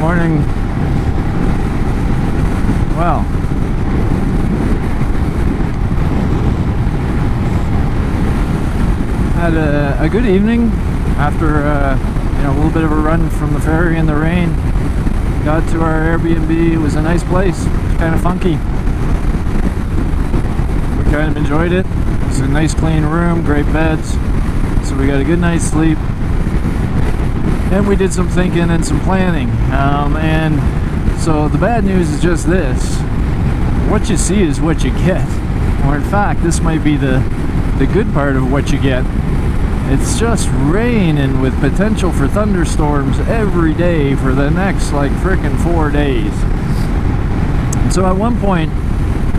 morning. Well, had a good evening after a little bit of a run from the ferry in the rain. Got to our Airbnb. It was a nice place. It's kind of funky. We kind of enjoyed it. It's a nice clean room, great beds. So we got a good night's sleep. And we did some thinking and some planning. And so the bad news is just this. What you see is what you get. Or in fact, this might be the good part of what you get. It's just raining with potential for thunderstorms every day for the next like frickin' 4 days. And so at one point,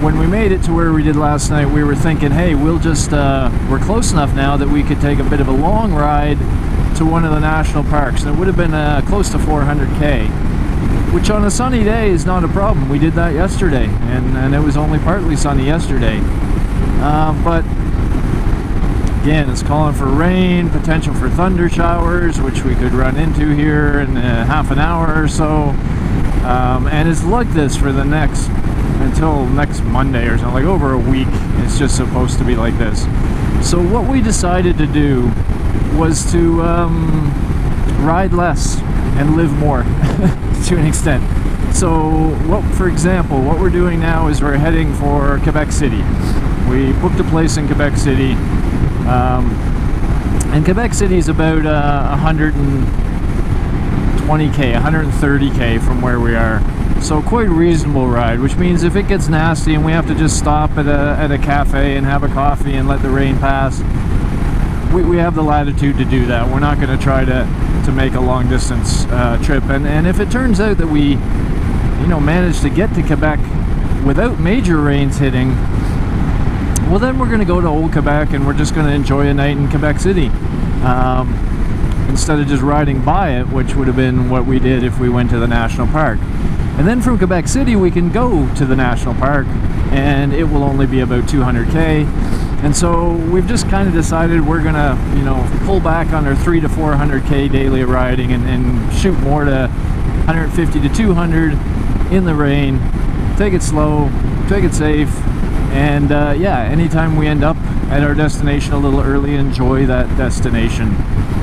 when we made it to where we did last night, we were thinking, hey, we'll just, we're close enough now that we could take a bit of a long ride to one of the national parks. And it would have been close to 400k, which on a sunny day is not a problem. We did that yesterday, and it was only partly sunny yesterday. But again, it's calling for rain, potential for thunder showers, which we could run into here in half an hour or so. And it's like this for the until next Monday or something, like over a week. It's just supposed to be like this. So what we decided to do was to ride less and live more to an extent. So for example, what we're doing now is we're heading for Quebec City. We booked a place in Quebec City. And Quebec City is about 120k, 130k from where we are. So quite a reasonable ride, which means if it gets nasty and we have to just stop at a cafe and have a coffee and let the rain pass, we have the latitude to do that. We're not going to try to make a long distance trip. And if it turns out that we manage to get to Quebec without major rains hitting, well, then we're going to go to Old Quebec and we're just going to enjoy a night in Quebec City instead of just riding by it, which would have been what we did if we went to the national park. And then from Quebec City we can go to the national park, and it will only be about 200k. And so we've just kind of decided we're going to pull back on our 300 to 400k daily riding and shoot more to 150 to 200 in the rain. Take it slow, take it safe. And yeah, anytime we end up at our destination a little early, enjoy that destination.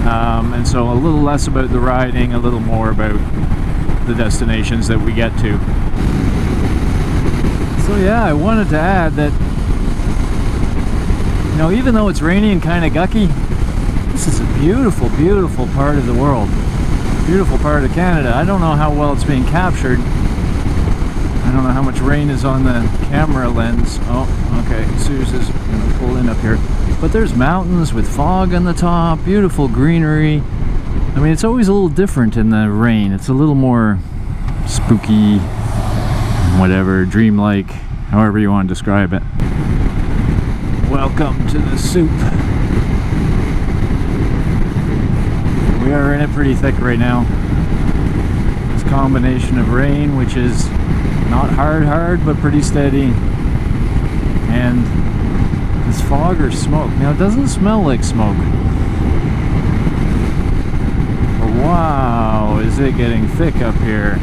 And so a little less about the riding, a little more about the destinations that we get to. So yeah, I wanted to add that, even though it's rainy and kind of gucky, this is a beautiful, beautiful part of the world. Beautiful part of Canada. I don't know how well it's being captured. I don't know how much rain is on the camera lens. Oh, okay, Suze is going to pull in up here. But there's mountains with fog on the top, beautiful greenery. I mean, it's always a little different in the rain. It's a little more spooky, whatever, dreamlike, however you want to describe it. Welcome to the soup. We are in it pretty thick right now. This combination of rain, which is not hard, but pretty steady, and this fog or smoke. Now, it doesn't smell like smoke. But wow, is it getting thick up here.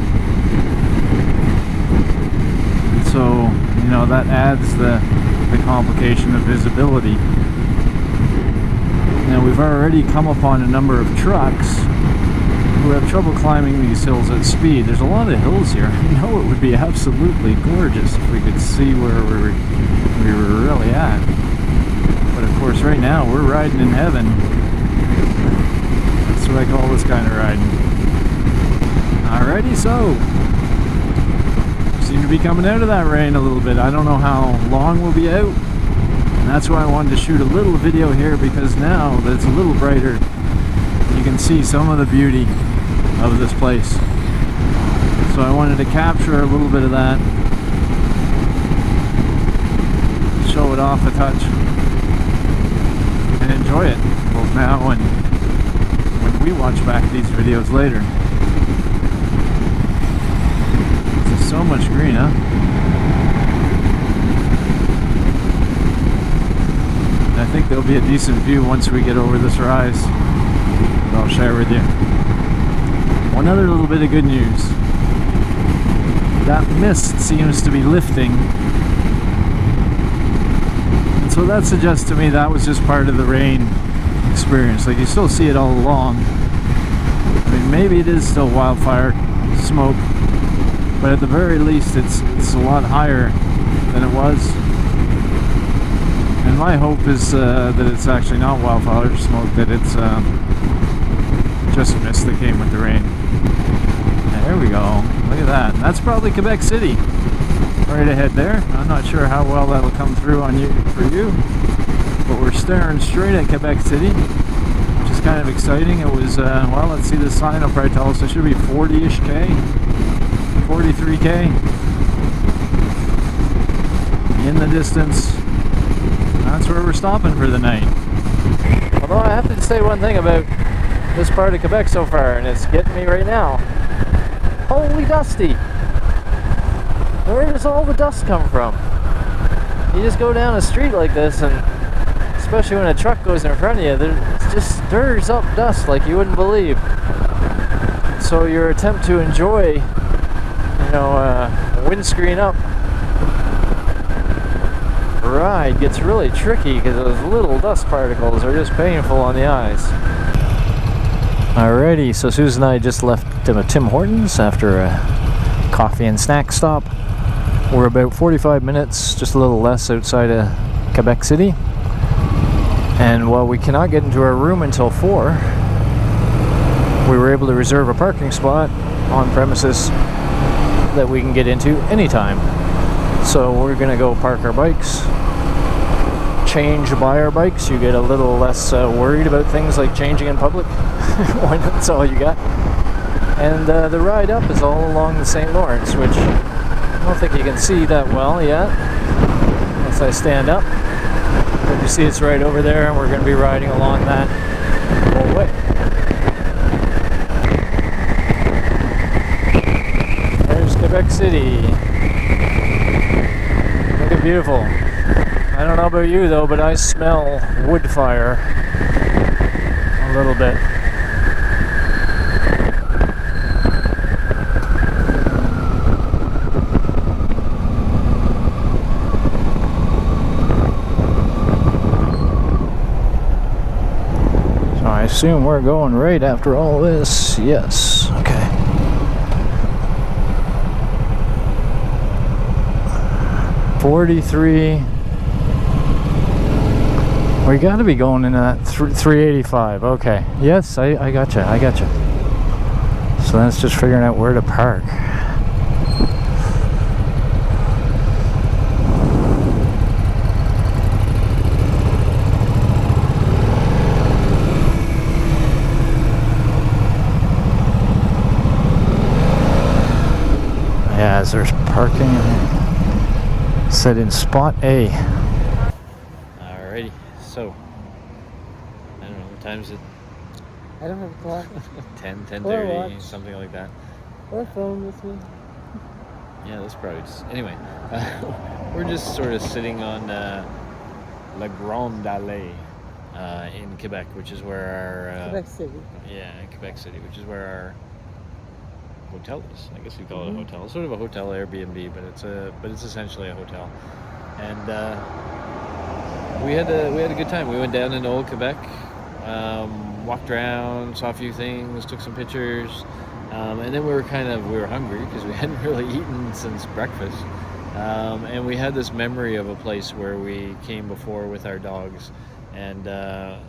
And so, that adds the complication of visibility. Now, we've already come upon a number of trucks who have trouble climbing these hills at speed. There's a lot of hills here. I know it would be absolutely gorgeous if we could see where we were really at. But of course, right now we're riding in heaven. That's what I call this kind of riding. Alrighty, so seem to be coming out of that rain a little bit. I don't know how long we'll be out, and that's why I wanted to shoot a little video here, because now that it's a little brighter, you can see some of the beauty of this place. So I wanted to capture a little bit of that, show it off a touch, and enjoy it both now and when we watch back these videos later. There's so much green, huh? And I think there'll be a decent view once we get over this rise that I'll share with you. One other little bit of good news. that mist seems to be lifting. And so that suggests to me that was just part of the rain experience. Like, you still see it all along. I mean, maybe it is still wildfire smoke, but at the very least it's a lot higher than it was. And my hope is that it's actually not wildfire smoke, that it's just mist that came with the rain. There we go. Look at that. That's probably Quebec City right ahead there. I'm not sure how well that'll come through on you for you, but we're staring straight at Quebec City, which is kind of exciting. It was well, let's see, the sign will probably tell us it should be 40-ish K, 43K in the distance. That's where we're stopping for the night. Although I have to say one thing about this part of Quebec so far, and it's getting me right now. Holy dusty! Where does all the dust come from? You just go down a street like this, and especially when a truck goes in front of you, it just stirs up dust like you wouldn't believe. So your attempt to enjoy, windscreen up ride gets really tricky because those little dust particles are just painful on the eyes. Alrighty, so Susan and I just left Tim Hortons after a coffee and snack stop. We're about 45 minutes, just a little less, outside of Quebec City. And while we cannot get into our room until 4, we were able to reserve a parking spot on premises that we can get into anytime. So we're gonna go park our bikes, by our bikes. You get a little less worried about things like changing in public when that's all you got. And the ride up is all along the St. Lawrence, which I don't think you can see that well yet once I stand up. But you see it's right over there, and we're going to be riding along that whole way. There's Quebec City. Look at beautiful. I don't know about you though, but I smell wood fire a little bit. So I assume we're going right after all this. Yes. Okay. $43. We got to be going in at 385. Okay. Yes, I gotcha. So then it's just figuring out where to park. Yeah, there's parking set in spot A. Alrighty. So, I don't know, what time is it? I don't have a clock. 10:30, something like that. Or a phone with me. Yeah, that's probably just... Anyway, we're just sort of sitting on La Grande Allée in Quebec, which is where our... Quebec City. Yeah, in Quebec City, which is where our hotel is. I guess we call it a hotel. It's sort of a hotel Airbnb, but it's essentially a hotel. And... We had a good time. We went down into Old Quebec, walked around, saw a few things, took some pictures, and then we were hungry because we hadn't really eaten since breakfast. And we had this memory of a place where we came before with our dogs, and I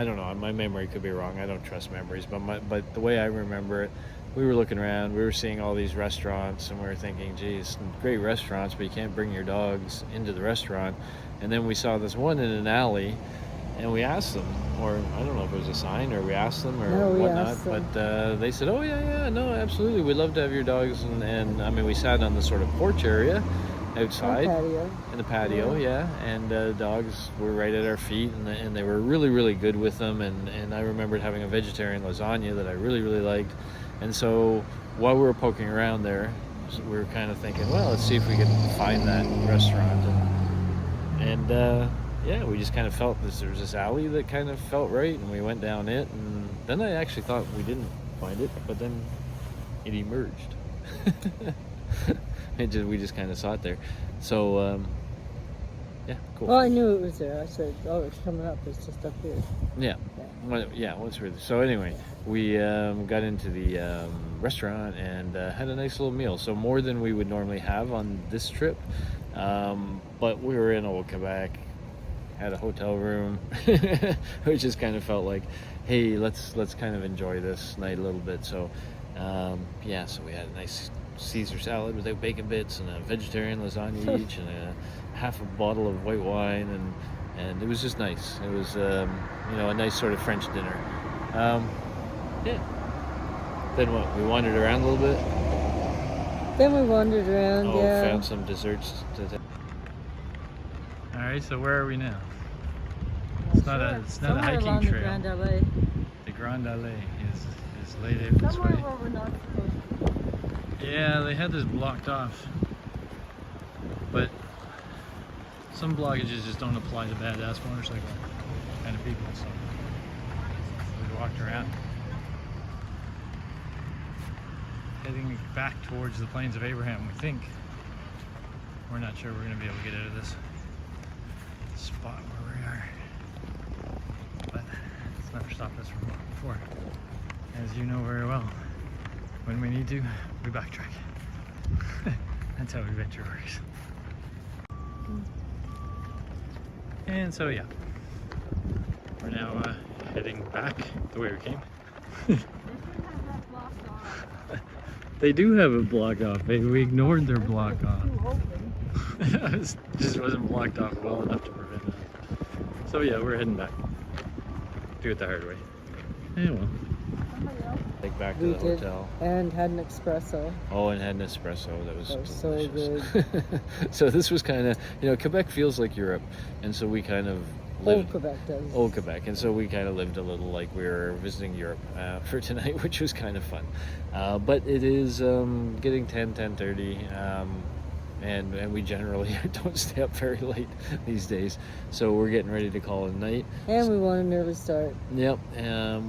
don't know, my memory could be wrong. I don't trust memories, but the way I remember it, we were looking around, we were seeing all these restaurants, and we were thinking, geez, great restaurants, but you can't bring your dogs into the restaurant. And then we saw this one in an alley, and we asked them, or I don't know if it was a sign, or we asked them, or whatnot, but they said, oh yeah, no, absolutely, we'd love to have your dogs. And I mean, we sat on the sort of porch area outside, in the patio, yeah, and dogs were right at our feet, and they were really, really good with them. And I remembered having a vegetarian lasagna that I really, really liked. And so while we were poking around there, we were kind of thinking, well, let's see if we can find that restaurant. And yeah, we just kind of felt there was this alley that kind of felt right, and we went down it, and then I actually thought we didn't find it, but then it emerged. We just kind of saw it there. So yeah, cool. Well, I knew it was there. I said, oh, it's coming up. It's just up here. Yeah. Once we're there. So anyway, we got into the restaurant and had a nice little meal. So more than we would normally have on this trip. But we were in Old Quebec, had a hotel room, which just kind of felt like, hey, let's kind of enjoy this night a little bit. So so we had a nice Caesar salad without bacon bits and a vegetarian lasagna each and a half a bottle of white wine, and it was just nice. It was a nice sort of French dinner. Then what? We wandered around a little bit. Then we wandered around. Found some desserts. All right, so where are we now? It's not a hiking trail. The Grand Allée. The Grand Allée is laid out this Somewhere way. where we're not supposed to. Yeah, they had this blocked off, but some blockages just don't apply to badass motorcycle kind of people, so we walked around. Heading back towards the Plains of Abraham, we think. We're not sure we're going to be able to get out of this spot where we are, but it's never stopped us from going before. As you know very well, when we need to, we backtrack. That's how adventure works. And so yeah, we're now heading back the way we came. They do have it blocked off. We ignored their block off. It just wasn't blocked off well enough to prevent that. So yeah, we're heading back. Do it the hard way. Yeah, well. Take back to the hotel. And had an espresso. Oh, and had an espresso. That was so delicious. good. So this was kind of, Quebec feels like Europe, and so we kind of lived. Old Quebec does. Old Quebec, and so we kind of lived a little like we were visiting Europe for tonight, which was kind of fun. But it is getting 10:30. And we generally don't stay up very late these days, so we're getting ready to call it a night. And we want an early start. Yep.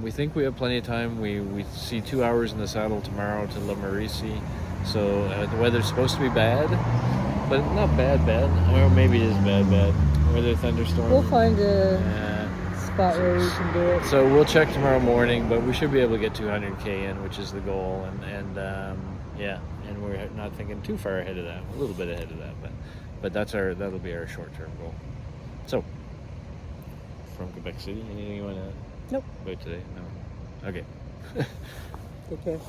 We think we have plenty of time. We see 2 hours in the saddle tomorrow to La Mauricie, so the weather's supposed to be bad, but not bad, or maybe it is bad. Weather thunderstorm. We'll find a spot where we can do it. So we'll check tomorrow morning, but we should be able to get 200k in, which is the goal, and we're not thinking too far ahead of that, a little bit ahead of that, but that'll be our short-term goal. So, from Quebec City, anything you want to Nope. about today? No. Okay. Take care.